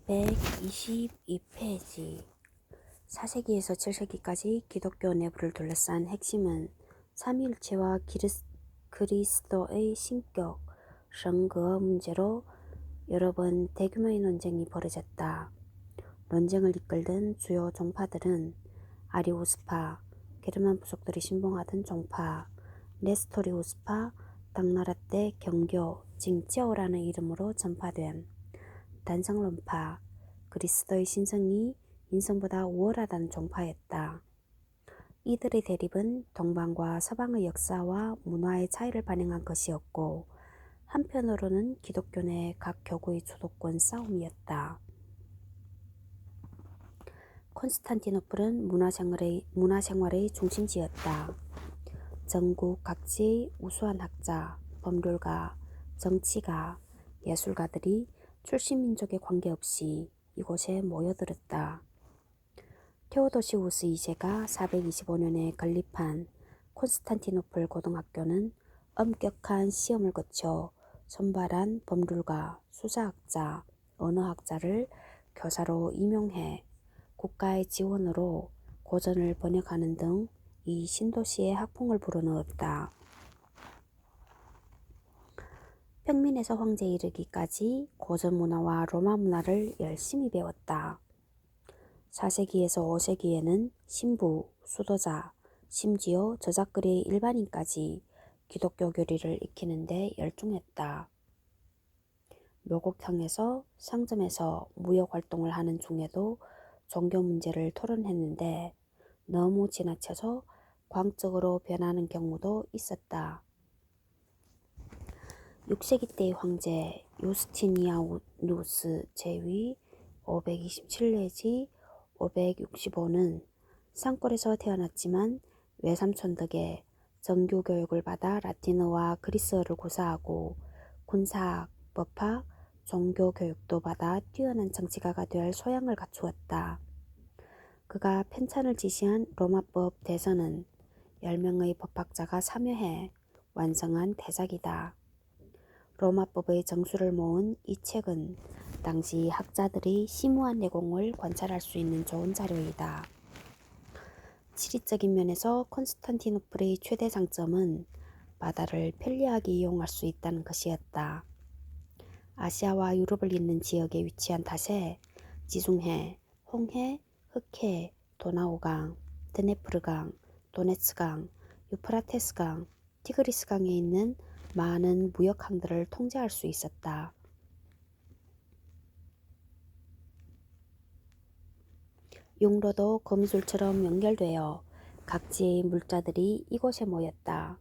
122페이지 4세기에서 7세기까지 기독교 내부를 둘러싼 핵심은 삼위일체와 그리스도의 신격, 성거 문제로 여러 번 대규모의 논쟁이 벌어졌다. 논쟁을 이끌던 주요 종파들은 아리우스파, 게르만 부족들이 신봉하던 종파, 네스토리우스파, 당나라 때 경교, 징쩌오라는 이름으로 전파된 단성론파, 그리스도의 신성이 인성보다 우월하다는 종파였다. 이들의 대립은 동방과 서방의 역사와 문화의 차이를 반영한 것이었고, 한편으로는 기독교 내 각 교구의 주도권 싸움이었다. 콘스탄티노플은 문화생활의 중심지였다. 전국 각지의 우수한 학자, 법률가, 정치가, 예술가들이 출신 민족에 관계없이 이곳에 모여들었다. 테오도시우스 2세가 425년에 건립한 콘스탄티노플 고등학교는 엄격한 시험을 거쳐 선발한 법률가, 수사학자, 언어학자를 교사로 임용해 국가의 지원으로 고전을 번역하는 등 이 신도시에 학풍을 불어넣었다. 평민에서 황제에 이르기까지 고전 문화와 로마 문화를 열심히 배웠다. 4세기에서 5세기에는 신부, 수도자, 심지어 저작거리의 일반인까지 기독교 교리를 익히는 데 열중했다. 묘국탕에서 상점에서 무역 활동을 하는 중에도 종교 문제를 토론했는데 너무 지나쳐서 광적으로 변하는 경우도 있었다. 6세기 때의 황제 유스티니아누스 제위 527 내지 565는 산골에서 태어났지만 외삼촌 덕에 정규 교육을 받아 라틴어와 그리스어를 구사하고 군사학, 법학, 종교 교육도 받아 뛰어난 정치가가 될 소양을 갖추었다. 그가 편찬을 지시한 로마법 대서는 10명의 법학자가 참여해 완성한 대작이다. 로마법의 정수를 모은 이 책은 당시 학자들이 심오한 내공을 관찰할 수 있는 좋은 자료이다. 지리적인 면에서 콘스탄티노플의 최대 장점은 바다를 편리하게 이용할 수 있다는 것이었다. 아시아와 유럽을 잇는 지역에 위치한 탓에 지중해, 홍해, 흑해, 도나우강, 드네프르강, 도네츠강, 유프라테스강, 티그리스강에 있는 많은 무역항들을 통제할 수 있었다. 용로도 거미줄처럼 연결되어 각지의 물자들이 이곳에 모였다.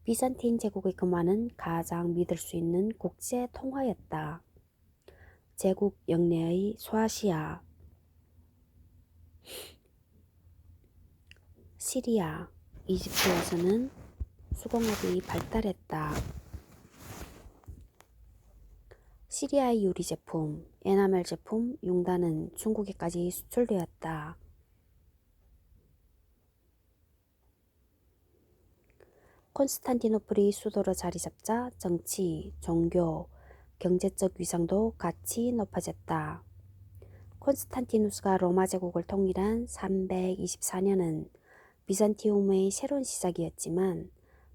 비잔틴 제국의 근원은 가장 믿을 수 있는 국제 통화였다. 제국 영내의 소아시아, 시리아, 이집트에서는 수공업이 발달했다. 시리아의 유리 제품, 에나멜 제품, 융단은 중국에까지 수출되었다. 콘스탄티노플이 수도로 자리 잡자 정치, 종교, 경제적 위상도 같이 높아졌다. 콘스탄티누스가 로마 제국을 통일한 324년은 비잔티움의 새로운 시작이었지만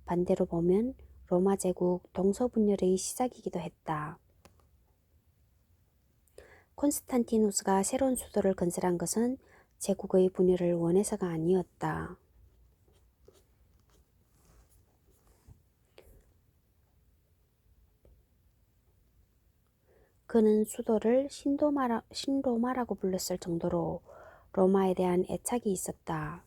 반대로 보면 로마 제국 동서분열의 시작이기도 했다. 콘스탄티누스가 새로운 수도를 건설한 것은 제국의 분열을 원해서가 아니었다. 그는 수도를 신로마라고 불렀을 정도로 로마에 대한 애착이 있었다.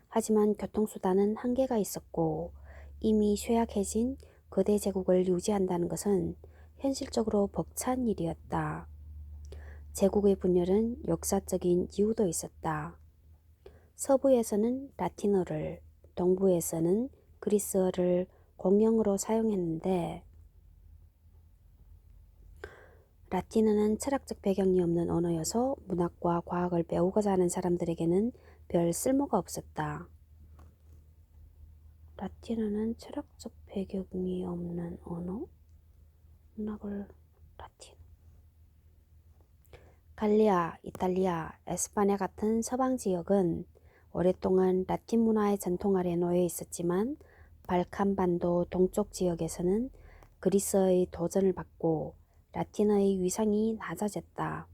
하지만 교통수단은 한계가 있었고 이미 쇠약해진 거대 제국을 유지한다는 것은 현실적으로 벅찬 일이었다. 제국의 분열은 역사적인 이유도 있었다. 서부에서는 라틴어를, 동부에서는 그리스어를 공용어로 사용했는데 라틴어는 철학적 배경이 없는 언어여서 문학과 과학을 배우고자 하는 사람들에게는 별 쓸모가 없었다. 라틴어는 철학적 배경이 없는 언어? 문학을 라틴어. 갈리아, 이탈리아, 에스파냐 같은 서방 지역은 오랫동안 라틴 문화의 전통 아래 놓여 있었지만 발칸 반도 동쪽 지역에서는 그리스어의 도전을 받고 라틴어의 위상이 낮아졌다.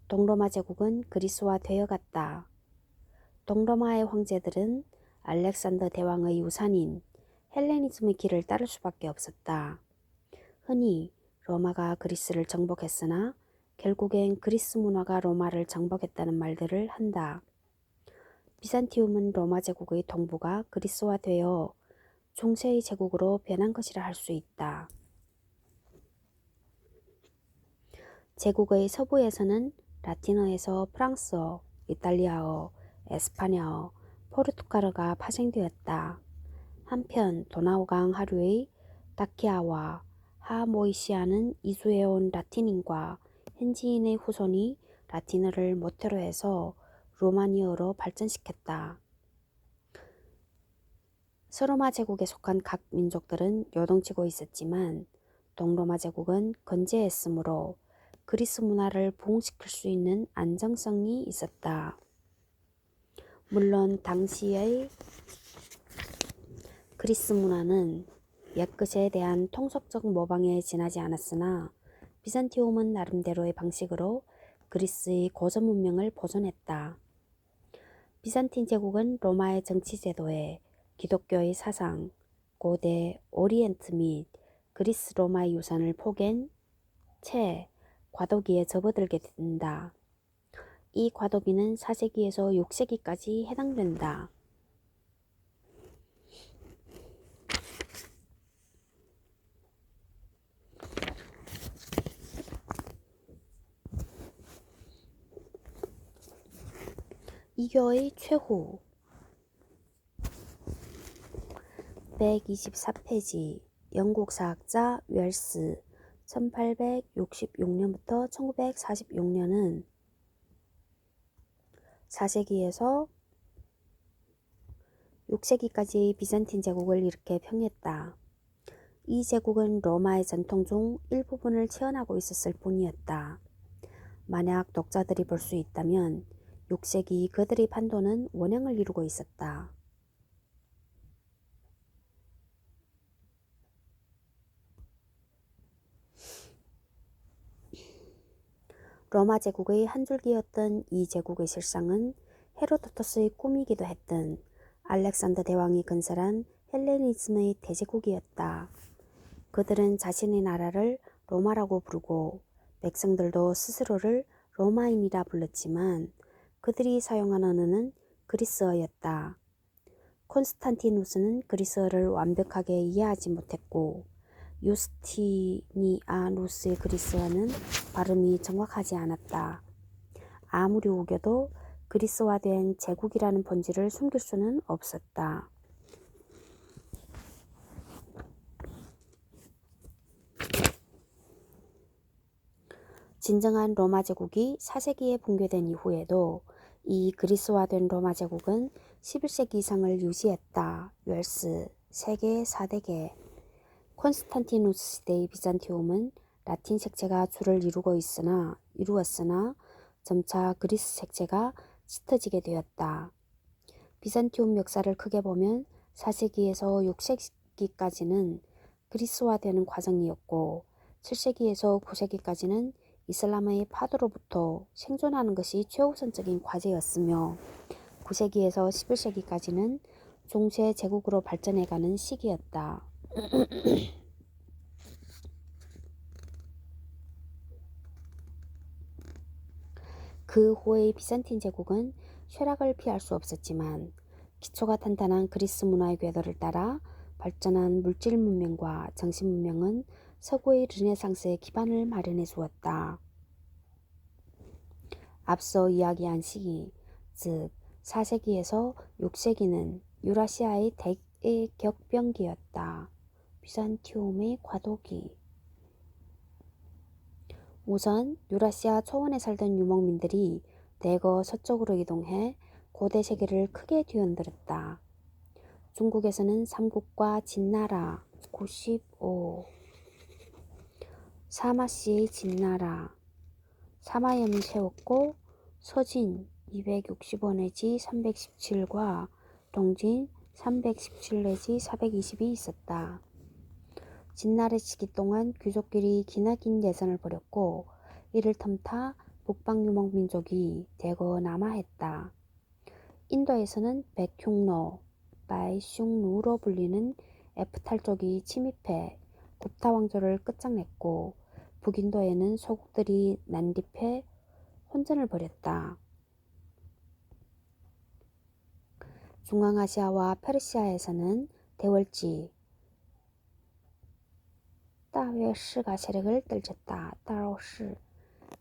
동로마 제국은 그리스화 되어갔다. 동로마의 황제들은 알렉산더 대왕의 우산인 헬레니즘의 길을 따를 수밖에 없었다. 흔히 로마가 그리스를 정복했으나 결국엔 그리스 문화가 로마를 정복했다는 말들을 한다. 비산티움은 로마 제국의 동부가 그리스화되어 중세의 제국으로 변한 것이라 할 수 있다. 제국의 서부에서는 라틴어에서 프랑스어, 이탈리아어, 에스파냐어, 포르투갈어가 파생되었다. 한편 도나우강 하류의 다키아와 하모이시아는 이주해온 라틴인과 현지인의 후손이 라틴어를 모태로 해서 로마니어로 발전시켰다. 서로마 제국에 속한 각 민족들은 요동치고 있었지만 동로마 제국은 건재했으므로 그리스 문화를 부흥시킬 수 있는 안정성이 있었다. 물론 당시의 그리스 문화는 옛것에 대한 통속적 모방에 지나지 않았으나 비산티움은 나름대로의 방식으로 그리스의 고전 문명을 보존했다. 비산틴 제국은 로마의 정치 제도에 기독교의 사상, 고대 오리엔트 및 그리스 로마의 유산을 포갠 채 과도기에 접어들게 된다. 이 과도기는 4세기에서 6세기까지 해당된다. 이교의 최후 124페이지 영국 사학자 웰스 1866년부터 1946년은 4세기에서 6세기까지 비잔틴 제국을 일으켜 평했다. 이 제국은 로마의 전통 중 일부분을 체현하고 있었을 뿐이었다. 만약 독자들이 볼 수 있다면 6세기 그들의 판도는 원형을 이루고 있었다. 로마 제국의 한 줄기였던 이 제국의 실상은 헤로도토스의 꿈이기도 했던 알렉산더 대왕이 건설한 헬레니즘의 대제국이었다. 그들은 자신의 나라를 로마라고 부르고 백성들도 스스로를 로마인이라 불렀지만 그들이 사용한 언어는 그리스어였다. 콘스탄티누스는 그리스어를 완벽하게 이해하지 못했고 유스티니아누스의 그리스어는 발음이 정확하지 않았다. 아무리 우겨도 그리스화된 제국이라는 본질을 숨길 수는 없었다. 진정한 로마 제국이 4세기에 붕괴된 이후에도 이 그리스화된 로마 제국은 11세기 이상을 유지했다. 웰스 세계 4대계 콘스탄티누스 시대의 비잔티움은 라틴 색채가 주를 이루었으나 점차 그리스 색채가 짙어지게 되었다. 비잔티움 역사를 크게 보면 4세기에서 6세기까지는 그리스화되는 과정이었고 7세기에서 9세기까지는 이슬람의 파도로부터 생존하는 것이 최우선적인 과제였으며 9세기에서 11세기까지는 중세 제국으로 발전해가는 시기였다. 그 후의 비잔틴 제국은 쇠락을 피할 수 없었지만 기초가 탄탄한 그리스 문화의 궤도를 따라 발전한 물질 문명과 정신 문명은 서구의 르네상스의 기반을 마련해 주었다. 앞서 이야기한 시기, 즉 4세기에서 6세기는 유라시아의 대격변기였다. 비잔티움의 과도기. 우선 유라시아 초원에 살던 유목민들이 대거 서쪽으로 이동해 고대 세계를 크게 뒤흔들었다. 중국에서는 삼국과 진나라 95, 사마시의 진나라 사마염을 세웠고 서진 265 내지 317과 동진 317 내지 420이 있었다. 진날의 시기 동안 귀족끼리 기나긴 예선을 벌였고 이를 틈타 북방유목 민족이 대거 남하했다. 인도에서는 백흉노, 바이슝루로 불리는 에프탈족이 침입해 굽타 왕조를 끝장냈고 북인도에는 소국들이 난립해 혼전을 벌였다. 중앙아시아와 페르시아에서는 대월지 다웨시가 세력을 떨쳤다. 따오시.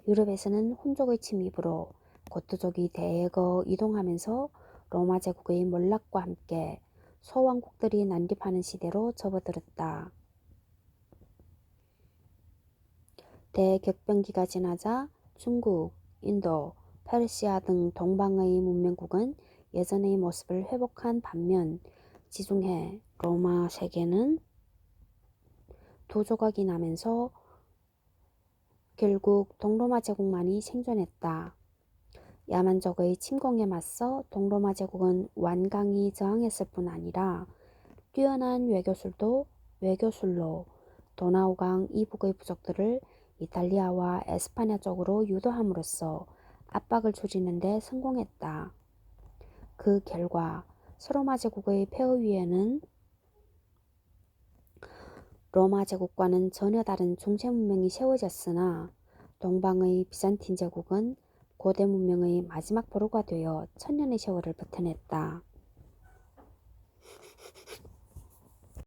유럽에서는 혼족의 침입으로 고트족이 대거 이동하면서 로마 제국의 몰락과 함께 소왕국들이 난립하는 시대로 접어들었다. 대격변기가 지나자 중국, 인도, 페르시아 등 동방의 문명국은 예전의 모습을 회복한 반면 지중해 로마 세계는 두 조각이 나면서 결국 동로마 제국만이 생존했다. 야만족의 침공에 맞서 동로마 제국은 완강히 저항했을 뿐 아니라 뛰어난 외교술로 도나우강 이북의 부족들을 이탈리아와 에스파냐 쪽으로 유도함으로써 압박을 줄이는 데 성공했다. 그 결과 서로마 제국의 폐허 위에는 로마 제국과는 전혀 다른 중세 문명이 세워졌으나 동방의 비잔틴 제국은 고대 문명의 마지막 보루가 되어 천년의 세월을 버텨냈다.